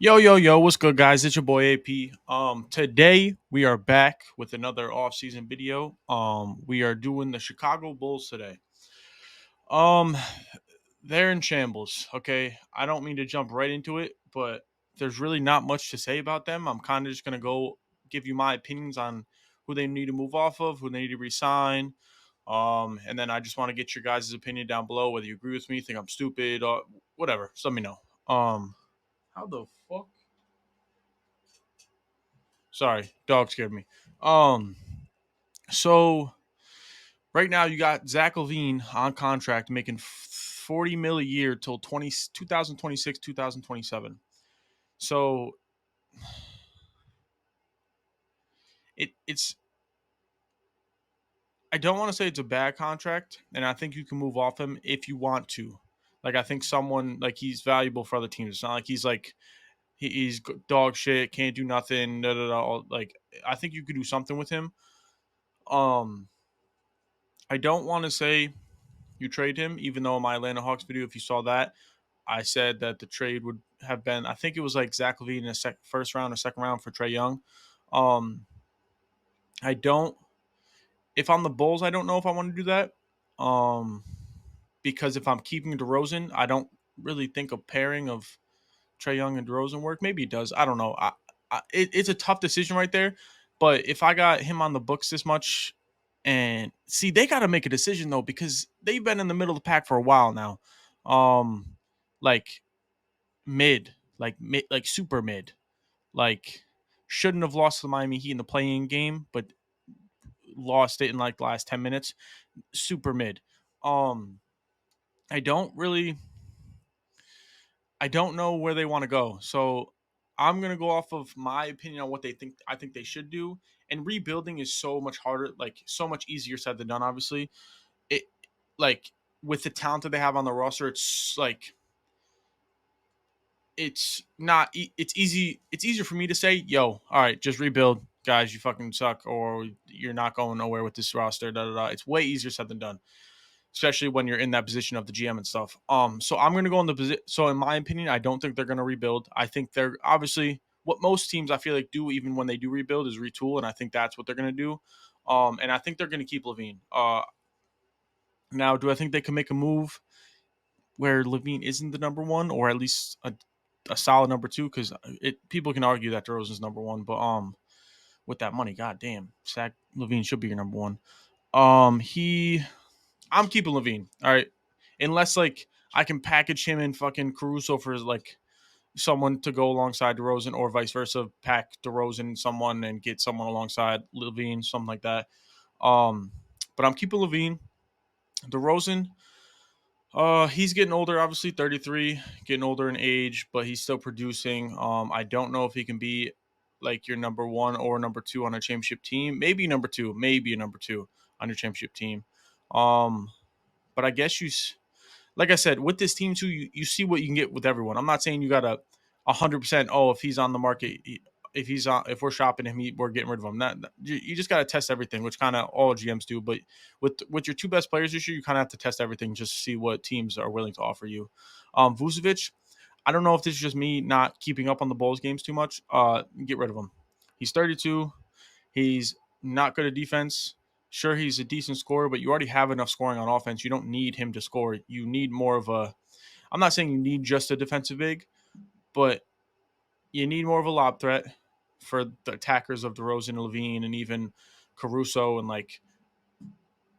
Yo, what's good, guys? It's your boy AP. Today we are back with another off-season video. We are doing the Chicago Bulls today. Um, they're in shambles. Okay, I don't mean to jump right into it, but there's really not much to say about them. I'm kind of just gonna go give you my opinions on who they need to move off of, who they need to resign. And then I just want to get your guys' opinion down below, whether you agree with me, think I'm stupid, or whatever. Just let me know. How the fuck? Sorry, dog scared me. Um, so right now you got Zach Levine on contract making 40 mil a year till 2026, 2027. So it's I don't want to say it's a bad contract, and I think you can move off him if you want to. Like I think someone like he's valuable for other teams. It's not like he's like he's dog shit, can't do nothing. Da, da, da, like I think you could do something with him. Um, I don't want to say you trade him, even though in my Atlanta Hawks video, if you saw that, I said that the trade would have been, I think it was like Zach Levine in a first round or second round for Trae Young. Um, I don't, if I'm the Bulls, I don't know if I want to do that. Um, because if I'm keeping DeRozan, I don't really think a pairing of Trae Young and DeRozan work. Maybe it does. I don't know. It's a tough decision right there. But if I got him on the books this much, and see, they got to make a decision though because they've been in the middle of the pack for a while now. Um, like like super mid. Like shouldn't have lost to the Miami Heat in the playing game, but lost it in like the last 10 minutes. Super mid. Um, I don't really I don't know where they want to go. So I'm gonna go off of my opinion on what they think I think they should do. And rebuilding is so much harder, like so much easier said than done, obviously. It like with the talent that they have on the roster, it's like it's not it's easy it's easier for me to say, yo, all right, just rebuild, guys, you fucking suck, or you're not going nowhere with this roster, da da da. It's way easier said than done, especially when you're in that position of the GM and stuff. So I'm gonna go in the position. So in my opinion, I don't think they're gonna rebuild. I think they're obviously what most teams I feel like do, even when they do rebuild, is retool, and I think that's what they're gonna do. And I think they're gonna keep Levine. Now, do I think they can make a move where Levine isn't the number one, or at least a solid number two? Because it people can argue that DeRozan's number one, but with that money, god damn, Zach Levine should be your number one. He I'm keeping Levine. All right. Unless like I can package him and fucking Caruso for like someone to go alongside DeRozan or vice versa, pack DeRozan someone and get someone alongside Levine, something like that. Um, but I'm keeping Levine. DeRozan, he's getting older, obviously 33, getting older in age, but he's still producing. I don't know if he can be like your number one or number two on a championship team. Maybe number two, maybe a number two on your championship team. Um, but I guess like I said, with this team too, you see what you can get with everyone. I'm not saying you got a 100%. Oh, if he's on the market, if he's on, if we're shopping him, we're getting rid of him. You just got to test everything, which kind of all GMs do. But with your two best players this year, you kind of have to test everything just to see what teams are willing to offer you. Vucevic, I don't know if this is just me not keeping up on the Bulls games too much. Get rid of him. He's 32. He's not good at defense. Sure, he's a decent scorer, but you already have enough scoring on offense. You don't need him to score. You need more of a. I'm not saying you need just a defensive big, but you need more of a lob threat for the attackers of DeRozan and Levine and even Caruso and like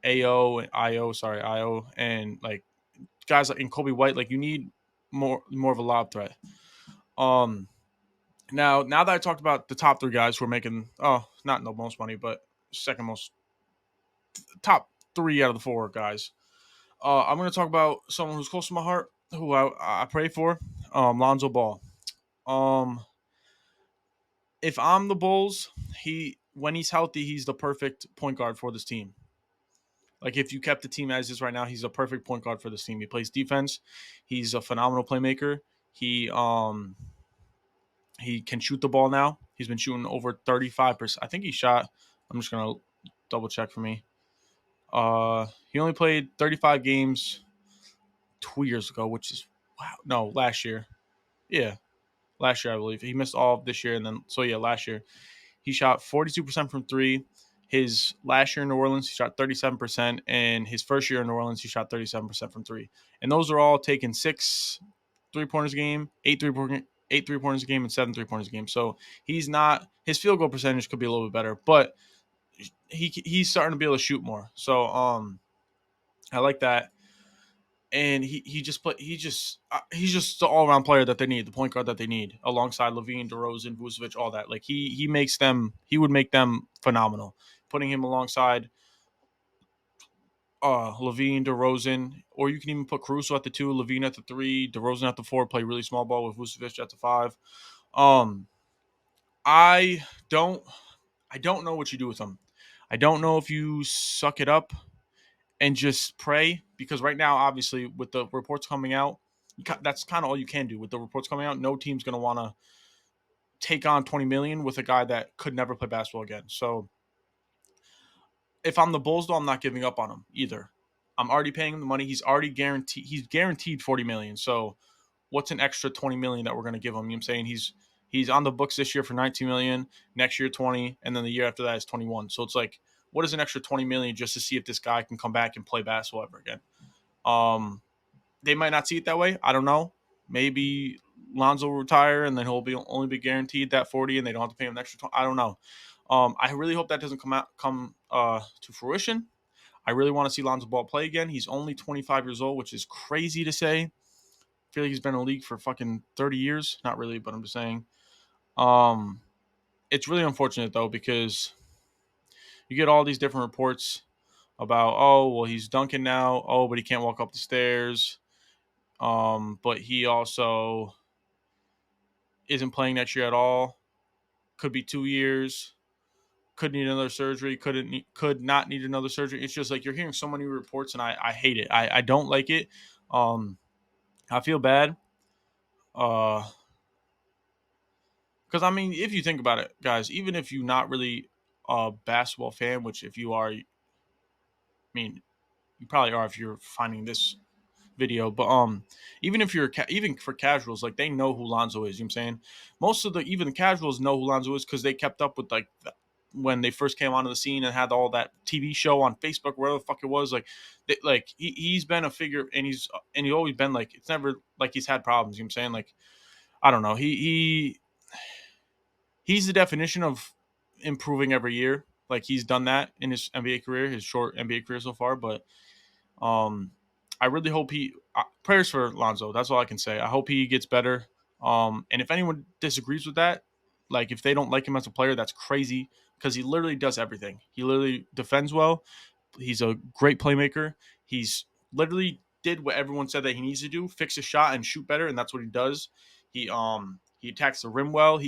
AO and IO and like guys like in Kobe White. Like you need more of a lob threat. Um, now that I talked about the top three guys who are making not the most money, but second most top three out of the four guys. I'm going to talk about someone who's close to my heart, who I pray for, Lonzo Ball. Um, if I'm the Bulls, he when he's healthy, he's the perfect point guard for this team. Like if you kept the team as is right now, he's a perfect point guard for this team. He plays defense. He's a phenomenal playmaker. He um he can shoot the ball now. He's been shooting over 35%. I think he shot. I'm just gonna double check for me. He only played 35 games 2 years ago, which is wow. No, last year. Yeah, last year, I believe. He missed all of this year, and then last year he shot 42% from three. His last year in New Orleans, he shot 37%, and his first year in New Orleans, he shot 37% from three. And those are all taking 6 3-pointers a game, 8 3-pointers a game, and 7 3-pointers a game. So he's not, his field goal percentage could be a little bit better, but he's starting to be able to shoot more. So I like that. And he's just the all around player that they need, the point guard that they need, alongside LaVine, DeRozan, Vucevic, all that. Like he would make them phenomenal. Putting him alongside LaVine, DeRozan, or you can even put Caruso at the two, LaVine at the three, DeRozan at the four, play really small ball with Vucevic at the five. Um, I don't I don't know what you do with them. I don't know if you suck it up and just pray, because right now, obviously, with the reports coming out, that's kind of all you can do. With the reports coming out, no team's going to want to take on 20 million with a guy that could never play basketball again. So if I'm the Bulls, though, I'm not giving up on him either. I'm already paying him the money. He's guaranteed 40 million. So what's an extra 20 million that we're going to give him? You know what I'm saying? He's on the books this year for 19 million, next year 20, and then the year after that is 21. So it's like, what is an extra 20 million just to see if this guy can come back and play basketball ever again? They might not see it that way. I don't know. Maybe Lonzo will retire and then he'll only be guaranteed that 40 and they don't have to pay him an extra 20. I don't know. I really hope that doesn't come to fruition. I really want to see Lonzo Ball play again. He's only 25 years old, which is crazy to say. I feel like he's been in the league for fucking 30 years. Not really, but I'm just saying. It's really unfortunate though, because you get all these different reports about, oh, well, he's dunking now. Oh, but he can't walk up the stairs. But he also isn't playing next year at all. Could be 2 years. Could need another surgery. Could not need another surgery. It's just like you're hearing so many reports, and I hate it. I don't like it. I feel bad. Because I mean, if you think about it, guys, even if you're not really a basketball fan, which if you are, I mean, you probably are if you're finding this video, but even if you're even for casuals, like they know who Lonzo is. You know what I'm saying? Most of the even the casuals know who Lonzo is because they kept up with like when they first came onto the scene and had all that TV show on Facebook, wherever the fuck it was. Like he's been a figure, and he's always been like, it's never like he's had problems. You know what I'm saying? Like I don't know, he's the definition of improving every year. Like he's done that in his NBA career, his short NBA career so far, but I really hope prayers for Lonzo. That's all I can say. I hope he gets better. And if anyone disagrees with that, like if they don't like him as a player, that's crazy because he literally does everything. He literally defends well. He's a great playmaker. He's literally did what everyone said that he needs to do: fix his shot and shoot better, and that's what he does. He attacks the rim well.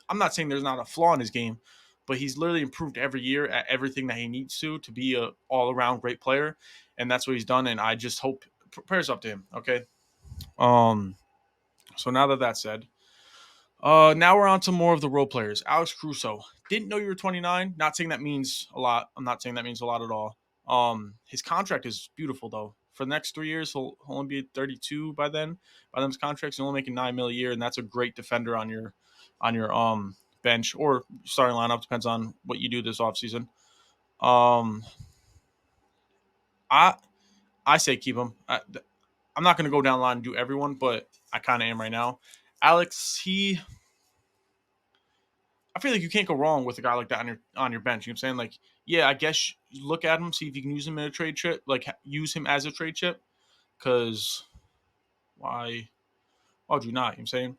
I'm not saying there's not a flaw in his game, but he's literally improved every year at everything that he needs to be a all around great player, and that's what he's done. And I just hope prayers up to him. Okay. Um. So now that that's said, now we're on to more of the role players. Alex Caruso. Didn't know you were 29. Not saying that means a lot. I'm not saying that means a lot at all. His contract is beautiful though. For the next 3 years, he'll only be 32 by then. By then, his contract's only making $9 million a year, and that's a great defender on your bench or starting lineup. Depends on what you do this offseason. I I say keep him. I'm not going to go down the line and do everyone, but I kind of am right now. Alex, I feel like you can't go wrong with a guy like that on your bench. You know what I'm saying? Like, yeah, I guess look at him, see if you can use him in a trade chip, like use him as a trade chip. Because why would you not? You know what I'm saying?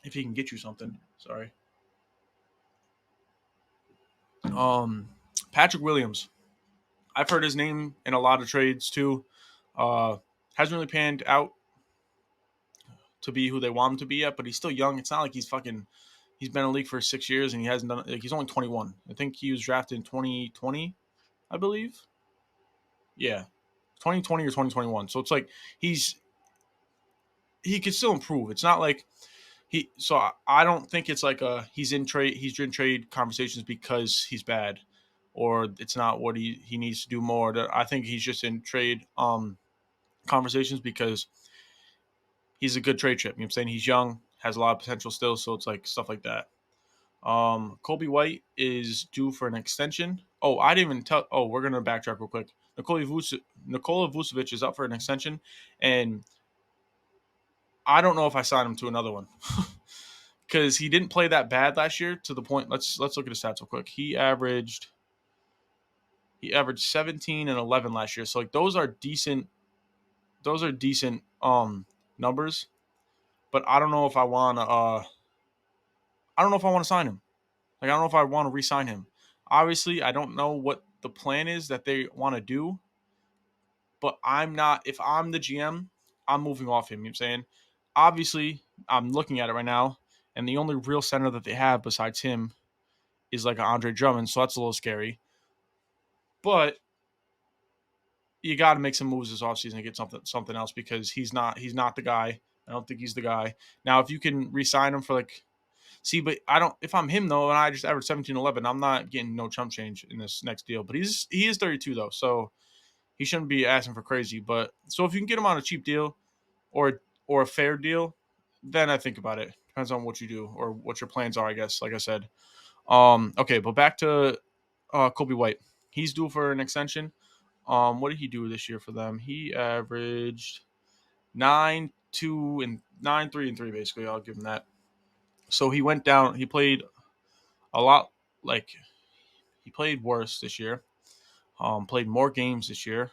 If he can get you something. Sorry. Um, Patrick Williams. I've heard his name in a lot of trades too. Uh, hasn't really panned out to be who they want him to be yet, but he's still young. It's not like he's fucking. He's been in the league for 6 years and he hasn't done. Like he's only 21. I think he was drafted in 2020, I believe. Yeah, 2020 or 2021. So it's like he could still improve. It's not like he. So I don't think it's like he's in trade conversations because he's bad, or it's not what he needs to do more. I think he's just in trade conversations because he's a good trade chip. You know what I'm saying? He's young, has a lot of potential still. So it's like stuff like that. Kobe White is due for an extension. Oh, I didn't even tell. Oh, we're gonna backtrack real quick. Nikola Vucevic is up for an extension, and I don't know if I signed him to another one because he didn't play that bad last year. To the point, let's look at his stats real quick. He averaged 17 and 11 last year. So like those are decent. Those are decent numbers. But I don't know if I want to. I don't know if I want to sign him. Like I don't know if I want to re-sign him. Obviously, I don't know what the plan is that they want to do. But I'm not. If I'm the GM, I'm moving off him. You know what I'm saying? Obviously, I'm looking at it right now, and the only real center that they have besides him is like an Andre Drummond. So that's a little scary. But you got to make some moves this offseason to get something else because he's not the guy. I don't think he's the guy. Now, if you can re-sign him for like, see, but I don't. If I'm him though, and I just average 17-11, I'm not getting no chump change in this next deal. But he is 32 though, so he shouldn't be asking for crazy. But so if you can get him on a cheap deal or a fair deal, then I think about it. Depends on what you do or what your plans are, I guess. Like I said. Okay, but back to Kobe White. He's due for an extension. What did he do this year for them? He averaged 9-2 and 9-3 and 3 basically. I'll give him that. So he went down. He played a lot. Like he played worse this year. Played more games this year.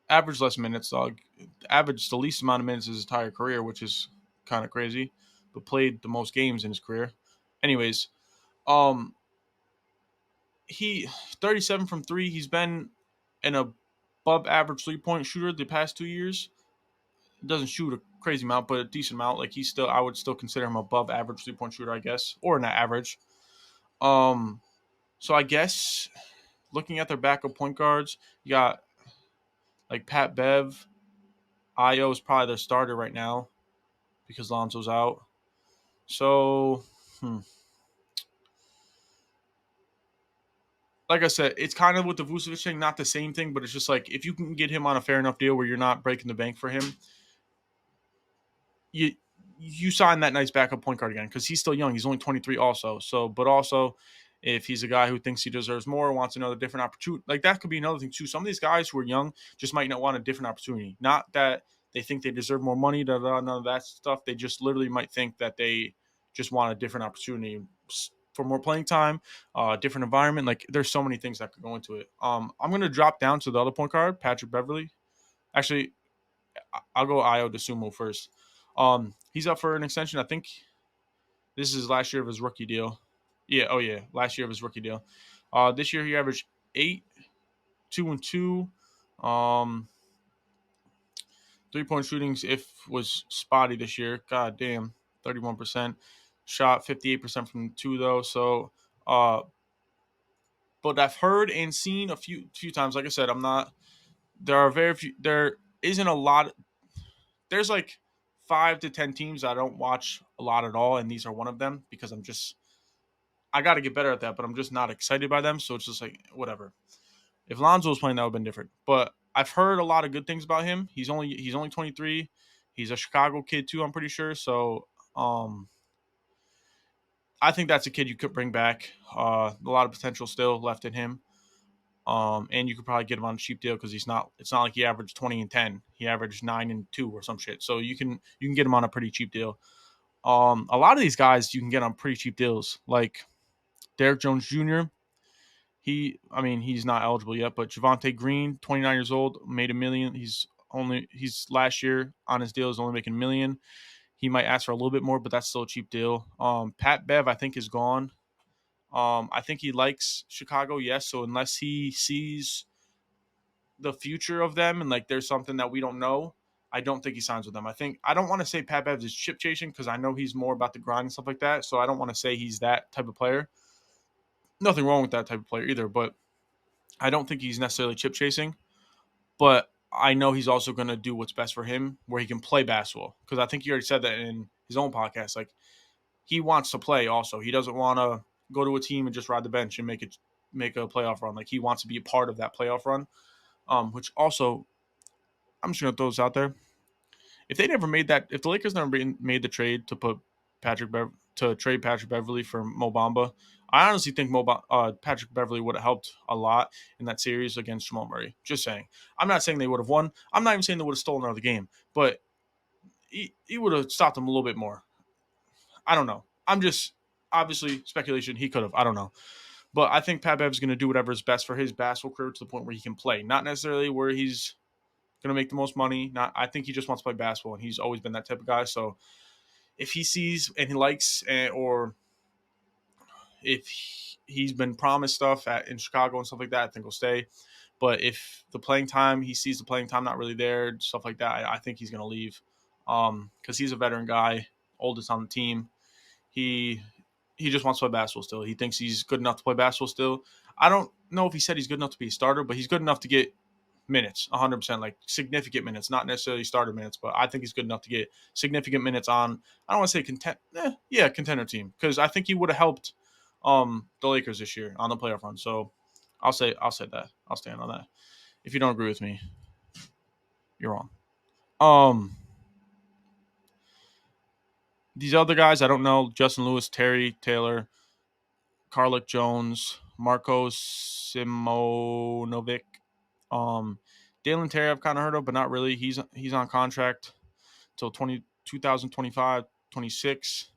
Averaged less minutes. Averaged the least amount of minutes of his entire career, which is kind of crazy. But played the most games in his career. Anyways, um, he 37 from three. He's been an above average 3-point shooter the past 2 years. Doesn't shoot a crazy amount, but a decent amount. Like I would still consider him above average 3-point shooter, I guess, or not average. Um, so I guess looking at their backup point guards, you got like Pat Bev. Io is probably their starter right now because Lonzo's out. So, like I said, it's kind of with the Vucevic thing, not the same thing, but it's just like if you can get him on a fair enough deal where you're not breaking the bank for him, you sign that nice backup point guard again because he's still young. He's only 23 also. So, but also if he's a guy who thinks he deserves more, wants another different opportunity, like that could be another thing too. Some of these guys who are young just might not want a different opportunity. Not that they think they deserve more money, none of that stuff. They just literally might think that they just want a different opportunity for more playing time, different environment. Like there's so many things that could go into it. I'm gonna drop down to the other point guard, Patrick Beverly. Actually, I'll go Io DeSumo first. He's up for an extension. I think this is last year of his rookie deal. Yeah, oh yeah, last year of his rookie deal. This year he averaged 8, 2 and 2. Um, 3-point shootings if was spotty this year. God damn, 31%. Shot 58% from two though. So, but I've heard and seen a few times. Like I said, I'm not. There are very few. There isn't a lot. There's like 5 to 10 teams I don't watch a lot at all, and these are one of them because I got to get better at that, but I'm just not excited by them. So it's just like whatever. If Lonzo was playing, that would have been different. But I've heard a lot of good things about him. He's only 23. He's a Chicago kid too. I'm pretty sure. So I think that's a kid you could bring back. A lot of potential still left in him. And you could probably get him on a cheap deal because he's not. It's not like he averaged 20 and 10. He averaged 9 and 2 or some shit. So you can get him on a pretty cheap deal. A lot of these guys you can get on pretty cheap deals, like Derrick Jones Jr. He's not eligible yet, but Javonte Green, 29 years old, made $1 million. He's last year on his deal is only making $1 million. He might ask for a little bit more, but that's still a cheap deal. Pat Bev, I think, is gone. I think he likes Chicago, yes. So unless he sees the future of them and like there's something that we don't know, I don't think he signs with them. I don't want to say Pat Bev is chip chasing because I know he's more about the grind and stuff like that. So I don't want to say he's that type of player. Nothing wrong with that type of player either, but I don't think he's necessarily chip chasing. But I know he's also going to do what's best for him where he can play basketball because I think he already said that in his own podcast. Like he wants to play also. He doesn't want to go to a team and just ride the bench and make a playoff run. Like he wants to be a part of that playoff run. Which also I'm just gonna throw this out there. if they never made that, if the Lakers never made the trade to put to trade Patrick Beverly for Mo Bamba, I honestly think Patrick Beverly would have helped a lot in that series against Jamal Murray. Just saying. I'm not saying they would have won. I'm not even saying they would have stolen another game, but he would have stopped them a little bit more. I don't know. I'm just obviously speculation. He could have. I don't know. But I think Pat Bev's going to do whatever is best for his basketball career to the point where he can play, not necessarily where he's going to make the most money. Not, I think he just wants to play basketball, and he's always been that type of guy. So if he sees and he likes, or if he's been promised stuff in Chicago and stuff like that, I think he'll stay. But if the playing time, he sees the playing time not really there, stuff like that, I think he's going to leave because he's a veteran guy, oldest on the team. He he just wants to play basketball still. He thinks he's good enough to play basketball still. I don't know if he said he's good enough to be a starter, but he's good enough to get minutes, 100%, like significant minutes, not necessarily starter minutes, but I think he's good enough to get significant minutes on. I don't want to say contender team, because I think he would have helped the Lakers this year on the playoff run. So I'll say that. I'll stand on that. If you don't agree with me, you're wrong. These other guys, I don't know. Justin Lewis, Terry Taylor, Carlik Jones, Marcos Simonovic. Dalen Terry I've kind of heard of, but not really. He's on contract till 2025, 26.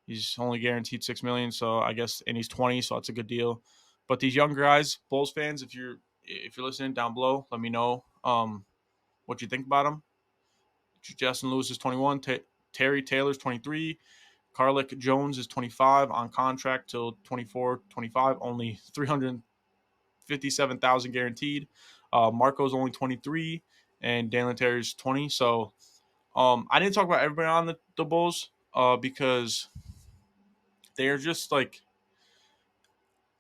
He's only guaranteed $6 million, so I guess, and he's 20, so that's a good deal. But these younger guys, Bulls fans, if you're listening down below, let me know what you think about them. Justin Lewis is 21, Terry Taylor's 23, Carlik Jones is 25 on contract till 24, 25, only 357,000 guaranteed. Marco's only 23, and Dalen Terry's 20. So I didn't talk about everybody on the Bulls because they're just like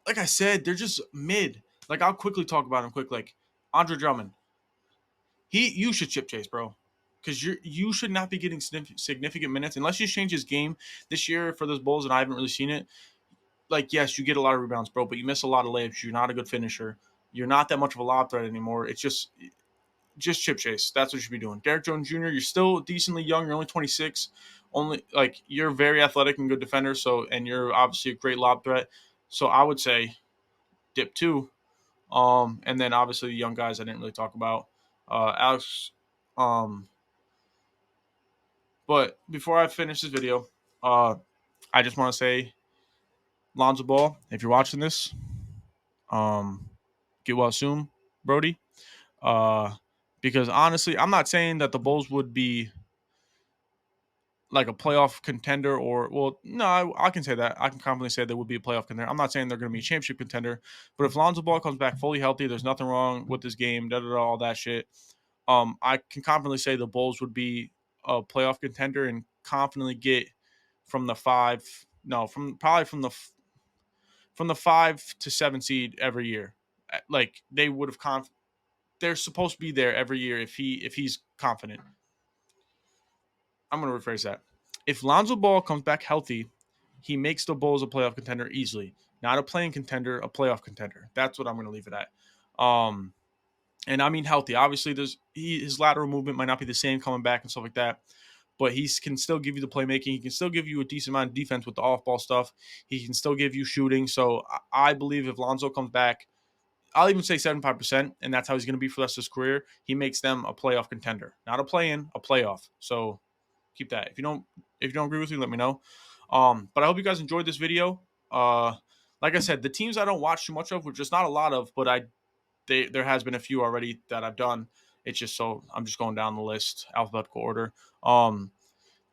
I said, they're just mid. Like, I'll quickly talk about him quick. Like Andre Drummond, you should chip chase, bro, because you should not be getting significant minutes unless you change his game this year for those Bulls, and I haven't really seen it. Like, yes, you get a lot of rebounds, bro, but you miss a lot of layups. You're not a good finisher. You're not that much of a lob threat anymore. It's just chip chase. That's what you should be doing. Derrick Jones Jr., you're still decently young. You're only 26. You're very athletic and good defender. So, and you're obviously a great lob threat. So I would say dip two. And then obviously the young guys I didn't really talk about. Alex. But before I finish this video, I just want to say, Lonzo Ball, if you're watching this, get well soon, Brody. Because honestly, I'm not saying that the Bulls would be like a playoff contender, or, well, no, I can say that. I can confidently say they would be a playoff contender. I'm not saying they're going to be a championship contender, but if Lonzo Ball comes back fully healthy, there's nothing wrong with this game, all that shit. I can confidently say the Bulls would be a playoff contender and confidently get from the from the 5 to 7 seed every year. Like, they would have they're supposed to be there every year if he's confident. I'm going to rephrase that. If Lonzo Ball comes back healthy, he makes the Bulls a playoff contender easily. Not a playing contender, a playoff contender. That's what I'm going to leave it at. And I mean healthy. Obviously, his lateral movement might not be the same coming back and stuff like that, but he can still give you the playmaking. He can still give you a decent amount of defense with the off-ball stuff. He can still give you shooting. So I believe if Lonzo comes back, I'll even say 75%, and that's how he's going to be for the rest of his career. He makes them a playoff contender, not a play-in, a playoff. So keep that. If you don't agree with me, let me know. But I hope you guys enjoyed this video. Like I said, the teams I don't watch too much of, which is not a lot of, but there has been a few already that I've done. It's just, so I'm just going down the list, alphabetical order.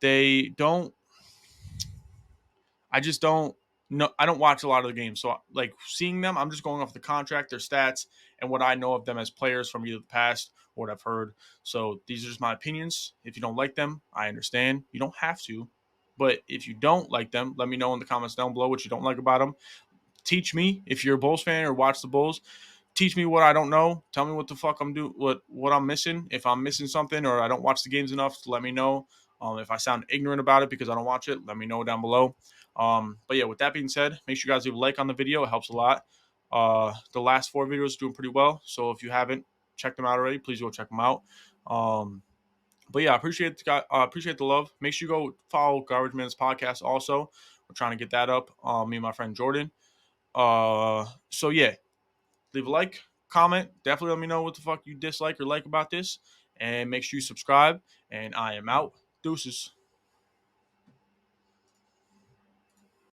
They don't. I just don't. No, I don't watch a lot of the games. So, like, seeing them, I'm just going off the contract, their stats, and what I know of them as players from either the past or what I've heard. So these are just my opinions. If you don't like them, I understand. You don't have to. But if you don't like them, let me know in the comments down below what you don't like about them. Teach me if you're a Bulls fan or watch the Bulls. Teach me what I don't know. Tell me what the fuck I'm doing, what I'm missing. If I'm missing something or I don't watch the games enough, let me know. If I sound ignorant about it because I don't watch it, let me know down below. But yeah, with that being said, make sure you guys leave a like on the video. It helps a lot. The last 4 videos are doing pretty well. So if you haven't checked them out already, please go check them out. But yeah, appreciate the love. Make sure you go follow Garbage Man's podcast. Also, we're trying to get that up. Me and my friend Jordan. So yeah, leave a like, comment. Definitely let me know what the fuck you dislike or like about this, and make sure you subscribe. And I am out. Deuces.